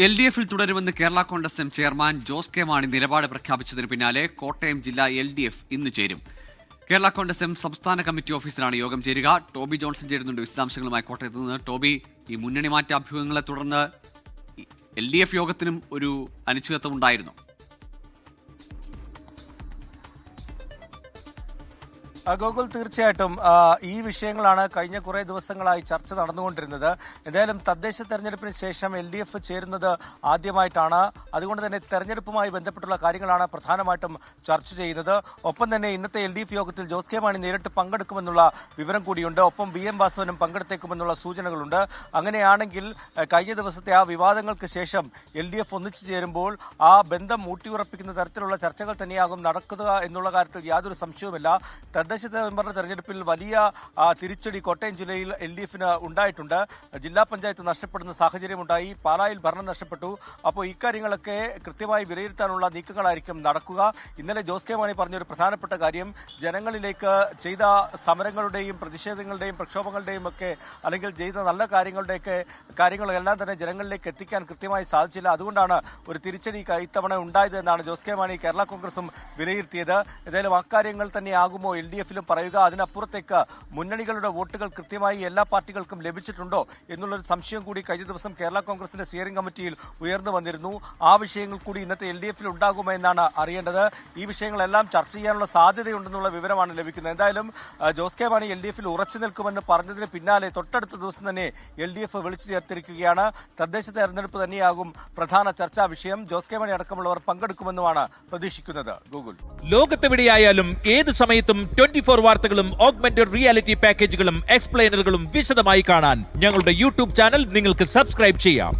LDF-ൽ തുടരുമെന്ന് Kerala Congress M chairman Jose K Mani നിലപാട് പ്രഖ്യാപിച്ചതിന് പിന്നാലെ കോട്ടയം ജില്ലാ LDF ഇന്ന് ചേരും. കേരള കോൺഗ്രസ് എം സംസ്ഥാന കമ്മിറ്റി ഓഫീസിലാണ് യോഗം ചേരുക. ടോബി ജോൺസൺ ചേരുന്നുണ്ട് വിശദാംശങ്ങളുമായി കോട്ടയത്ത് നിന്ന്. ടോബി, ഈ മുന്നണി മാറ്റ അഭ്യൂഹങ്ങളെ തുടർന്ന് LDF യോഗത്തിനും ഒരു അനിശ്ചിതത്വം ഉണ്ടായിരുന്നു. ഗോകുൽ, തീർച്ചയായിട്ടും ഈ വിഷയങ്ങളാണ് കഴിഞ്ഞ കുറേ ദിവസങ്ങളായി ചർച്ച നടന്നുകൊണ്ടിരുന്നത്. എന്തായാലും തദ്ദേശ തെരഞ്ഞെടുപ്പിന് ശേഷം LDF ചേരുന്നത് ആദ്യമായിട്ടാണ്. അതുകൊണ്ട് തന്നെ തെരഞ്ഞെടുപ്പുമായി ബന്ധപ്പെട്ടുള്ള കാര്യങ്ങളാണ് പ്രധാനമായിട്ടും ചർച്ച ചെയ്യുന്നത്. ഒപ്പം തന്നെ ഇന്നത്തെ LDF യോഗത്തിൽ ജോസ് കെ മാണി നേരിട്ട് പങ്കെടുക്കുമെന്നുള്ള വിവരം കൂടിയുണ്ട്. ഒപ്പം VM വാസവനും പങ്കെടുത്തേക്കുമെന്നുള്ള സൂചനകളുണ്ട്. അങ്ങനെയാണെങ്കിൽ കഴിഞ്ഞ ദിവസത്തെ ആ വിവാദങ്ങൾക്ക് ശേഷം LDF ഒന്നിച്ചു ചേരുമ്പോൾ ആ ബന്ധം ഊട്ടിയുറപ്പിക്കുന്ന തരത്തിലുള്ള ചർച്ചകൾ തന്നെയാകും നടക്കുക എന്നുള്ള കാര്യത്തിൽ യാതൊരു സംശയവുമില്ല. തദ്ദേശ മെമ്പറുടെ തെരഞ്ഞെടുപ്പിൽ വലിയ തിരിച്ചടി കോട്ടയം ജില്ലയിൽ LDF-ന് ഉണ്ടായിട്ടുണ്ട്. ജില്ലാ പഞ്ചായത്ത് നഷ്ടപ്പെടുന്ന സാഹചര്യമുണ്ടായി, പാലായിൽ ഭരണം നഷ്ടപ്പെട്ടു. അപ്പോൾ ഇക്കാര്യങ്ങളൊക്കെ കൃത്യമായി വിലയിരുത്താനുള്ള നീക്കങ്ങളായിരിക്കും നടക്കുക. ഇന്നലെ ജോസ് കെ മാണി പറഞ്ഞൊരു പ്രധാനപ്പെട്ട കാര്യം, ജനങ്ങളിലേക്ക് ചെയ്ത സമരങ്ങളുടെയും പ്രതിഷേധങ്ങളുടെയും പ്രക്ഷോഭങ്ങളുടെയും ഒക്കെ അല്ലെങ്കിൽ ചെയ്ത നല്ല കാര്യങ്ങളെല്ലാം തന്നെ ജനങ്ങളിലേക്ക് എത്തിക്കാൻ കൃത്യമായി സാധിച്ചില്ല. അതുകൊണ്ടാണ് ഒരു തിരിച്ചടി ഇത്തവണ ഉണ്ടായത് എന്നാണ് ജോസ് കെ മാണി കേരള കോൺഗ്രസും വിലയിരുത്തിയത്. ഏതായാലും അക്കാര്യങ്ങൾ തന്നെയാകുമോ LDF-ലും പറയുക? അതിനപ്പുറത്തേക്ക് മുന്നണികളുടെ വോട്ടുകൾ കൃത്യമായി എല്ലാ പാർട്ടികൾക്കും ലഭിച്ചിട്ടുണ്ടോ എന്നുള്ളൊരു സംശയം കൂടി കഴിഞ്ഞ ദിവസം കേരള കോൺഗ്രസിന്റെ സ്റ്റിയറിംഗ് കമ്മിറ്റിയിൽ ഉയർന്നു വന്നിരുന്നു. ആ വിഷയങ്ങൾ കൂടി ഇന്നത്തെ LDF-ൽ ഉണ്ടാകുമോ എന്നാണ് അറിയേണ്ടത്. ഈ വിഷയങ്ങളെല്ലാം ചർച്ച ചെയ്യാനുള്ള സാധ്യതയുണ്ടെന്നുള്ള വിവരമാണ് ലഭിക്കുന്നത്. എന്തായാലും ജോസ് കെ മാണി LDF-ൽ ഉറച്ചു നിൽക്കുമെന്ന് പറഞ്ഞതിന് പിന്നാലെ തൊട്ടടുത്ത ദിവസം തന്നെ LDF വിളിച്ചു ചേർത്തിരിക്കുകയാണ്. തദ്ദേശ തെരഞ്ഞെടുപ്പ് തന്നെയാകും പ്രധാന ചർച്ചാ വിഷയം. ജോസ് കെ മാണി അടക്കമുള്ളവർ പങ്കെടുക്കുമെന്നുമാണ് പ്രതീക്ഷിക്കുന്നത്. ഗൂഗിൾ, ലോകത്തെവിടെയായാലും ഏത് സമയത്തും 24 വാർത്തകളും ഓഗ്മെന്റഡ് റിയാലിറ്റി പാക്കേജുകളും എക്സ്പ്ലെയിനറുകളും വിശദമായി കാണാൻ ഞങ്ങളുടെ YouTube ചാനൽ നിങ്ങൾക്ക് സബ്സ്ക്രൈബ് ചെയ്യാം.